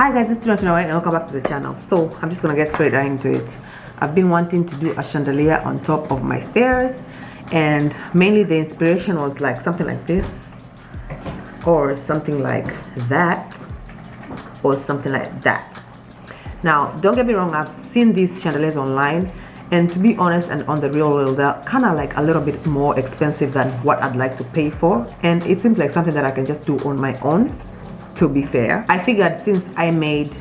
Hi guys, this is Chandelier and welcome back to the channel. So I'm just gonna get straight right into it. I've been wanting to do a chandelier on top of my stairs, and mainly the inspiration was like something like this, or something like that, or something like that. Now don't get me wrong, I've seen these chandeliers online, and to be honest and on the real world, they're kind of like a little bit more expensive than what I'd like to pay for, and it seems like something that I can just do on my own. To be fair, I figured since I made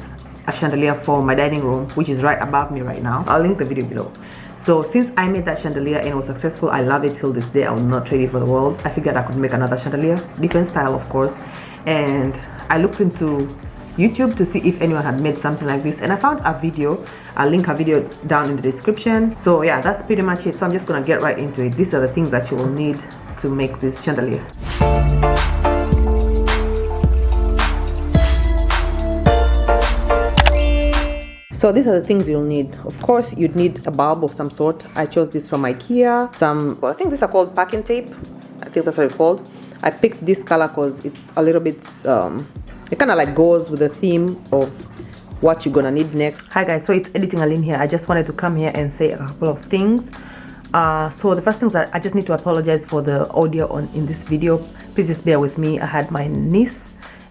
a chandelier for my dining room, which is right above me right now, I'll link the video below. So since I made that chandelier and it was successful, I love it till this day. I will not trade it for the world. I figured I could make another chandelier, different style of course, and I looked into YouTube to see if anyone had made something like this, and I found a video. I'll link a video down in the description. So yeah, that's pretty much it. So I'm just gonna get right into it. These are the things that you will need to make this chandelier. So these are the things you'll need. Of course, you'd need a bulb of some sort. I chose this from IKEA. I think these are called packing tape. I think that's what it's called. I picked this color because it's a little bit, it kind of like goes with the theme of what you're gonna need next. Hi guys, so it's Editing Aline here. I just wanted to come here and say a couple of things. So the first thing is that I just need to apologize for the audio in this video. Please just bear with me. I had my niece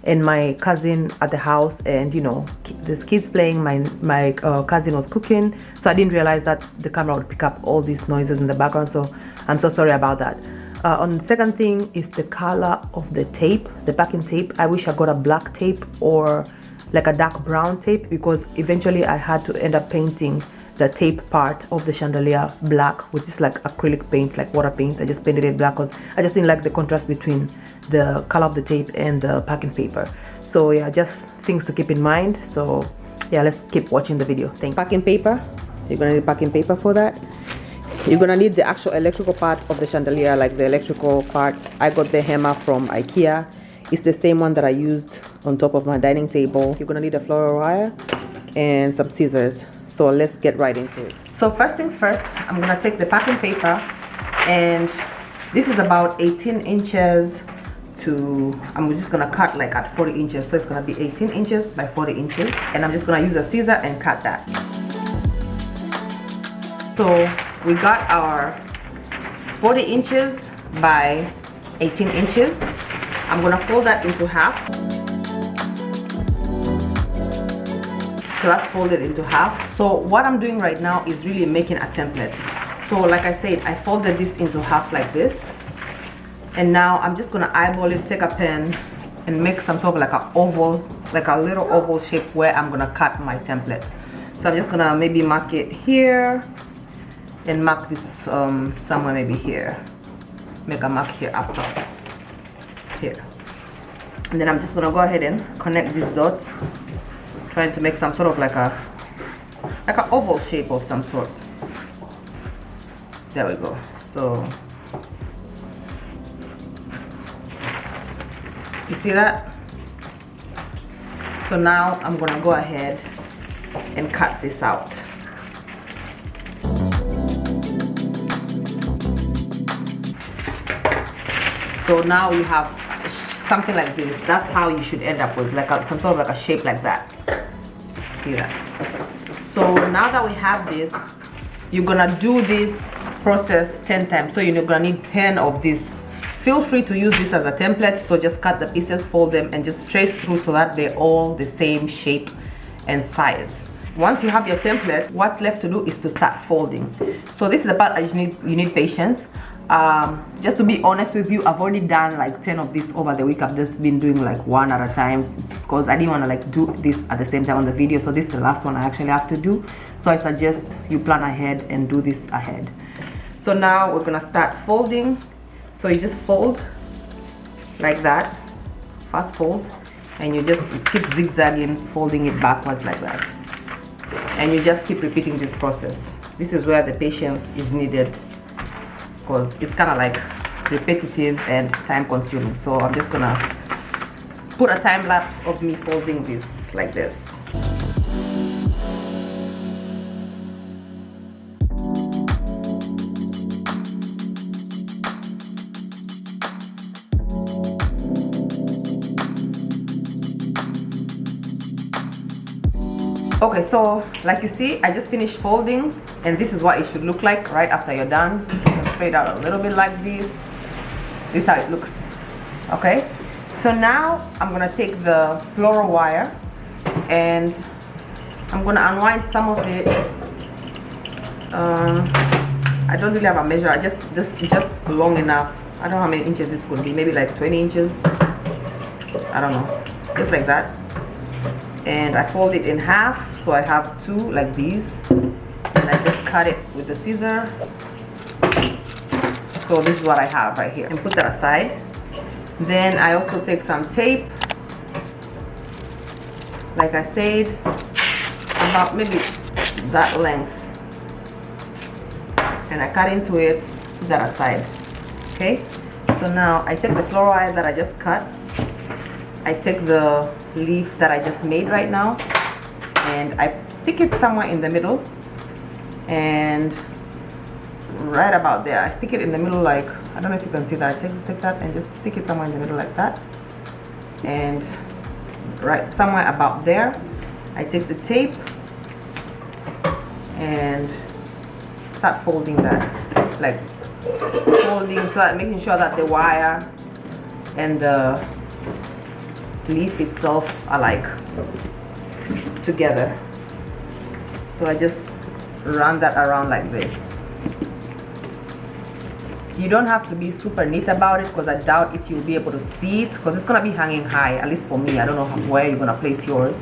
and my cousin at the house, and you know, there's kids playing. My cousin was cooking, so I didn't realize that the camera would pick up all these noises in the background, so I'm so sorry about that. On the second thing is the color of the tape, the backing tape. I wish I got a black tape or like a dark brown tape, because eventually I had to end up painting the tape part of the chandelier black with just like acrylic paint, like water paint. I just painted it black because I just didn't like the contrast between the color of the tape and the packing paper. So yeah, just things to keep in mind. So yeah, let's keep watching the video. Thanks. Packing paper, you're gonna need packing paper for that. You're gonna need the actual electrical part of the chandelier, like the electrical part. I got the hammer from IKEA. It's the same one that I used on top of my dining table. You're gonna need a floral wire and some scissors. So let's get right into it. So first things first, I'm gonna take the packing paper, and this is about 18 inches to, I'm just gonna cut like at 40 inches. So it's gonna be 18 inches by 40 inches. And I'm just gonna use a scissor and cut that. So we got our 40 inches by 18 inches. I'm gonna fold that into half. So that's folded into half. So what I'm doing right now is really making a template. So like I said, I folded this into half like this, and now I'm just gonna eyeball it, take a pen and make some sort of like a oval, like a little oval shape where I'm gonna cut my template. So I'm just gonna maybe mark it here and mark this somewhere maybe here, make a mark here up top here, and then I'm just gonna go ahead and connect these dots, trying to make some sort of like an oval shape of some sort. There we go. So you see that? So now I'm gonna go ahead and cut this out. So now you have something like this. That's how you should end up with, like some sort of like a shape like that. See that? So now that we have this, you're gonna do this process 10 times. So you're gonna need 10 of this. Feel free to use this as a template. So just cut the pieces, fold them, and just trace through so that they're all the same shape and size. Once you have your template, what's left to do is to start folding. So this is the part that you need patience. Just to be honest with you, I've already done like 10 of these over the week. I've just been doing like one at a time because I didn't want to like do this at the same time on the video. So this is the last one I actually have to do. So I suggest you plan ahead and do this ahead. So now we're gonna start folding. So you just fold like that, fast fold, and you just keep zigzagging, folding it backwards like that. And you just keep repeating this process. This is where the patience is needed, because it's kind of like repetitive and time consuming. So I'm just gonna put a time lapse of me folding this like this. Okay, so like you see, I just finished folding, and this is what it should look like right after you're done. You can spread it out a little bit like this. This is how it looks. Okay, so now I'm gonna take the floral wire and I'm gonna unwind some of it. I don't really have a measure. I just long enough. I don't know how many inches this would be. Maybe like 20 inches. I don't know. Just like that. And I fold it in half, so I have two like these, and I just cut it with the scissor. So this is what I have right here, and put that aside. Then I also take some tape, like I said, about maybe that length, and I cut into it, put that aside. Okay, so now I take the floral wire that I just cut, I take the leaf that I just made right now, and I stick it somewhere in the middle, and right about there I stick it in the middle, like, I don't know if you can see that. I take that and just stick it somewhere in the middle like that, and right somewhere about there I take the tape and start folding that, like folding, so that making sure that the wire and the leaf itself are like together. So I just run that around like this. You don't have to be super neat about it, because I doubt if you'll be able to see it, because it's gonna be hanging high, at least for me. I don't know where you're gonna place yours,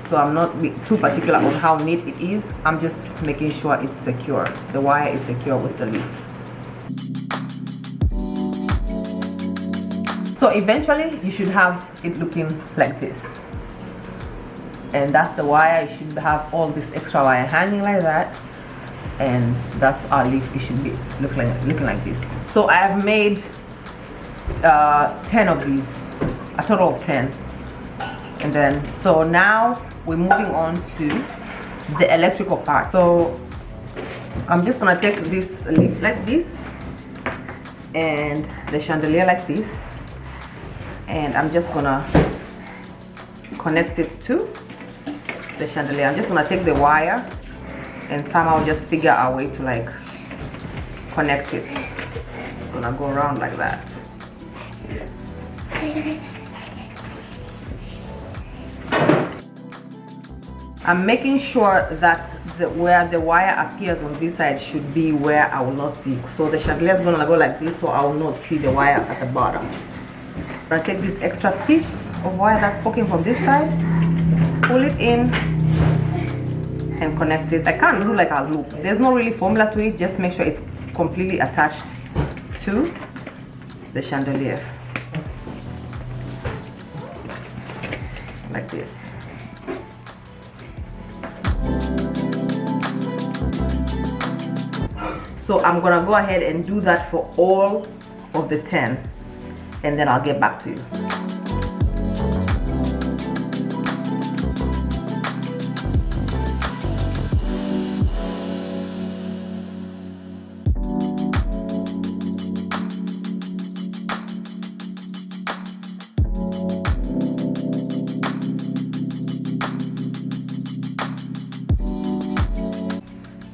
so I'm not too particular on how neat it is. I'm just making sure it's secure, the wire is secure with the leaf. So eventually you should have it looking like this, and that's the wire. You should have all this extra wire hanging like that, and that's our leaf. It should be looking like this. So I have made 10 of these, a total of 10. And then so now we're moving on to the electrical part. So I'm just gonna take this leaf like this and the chandelier like this, and I'm just gonna connect it to the chandelier. I'm just gonna take the wire and somehow just figure out a way to like connect it. I'm gonna go around like that. I'm making sure that where the wire appears on this side should be where I will not see. So the chandelier is gonna go like this, so I will not see the wire at the bottom. I'm gonna take this extra piece of wire that's poking from this side, pull it in, and connect it. I can't do like a loop. There's no really formula to it. Just make sure it's completely attached to the chandelier, like this. So I'm gonna go ahead and do that for all of the 10, and then I'll get back to you.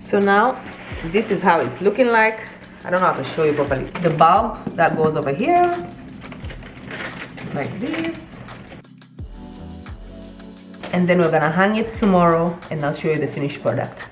So now this is how it's looking like. I don't know how to show you properly. The bulb that goes over here, like this. And then we're gonna hang it tomorrow, and I'll show you the finished product.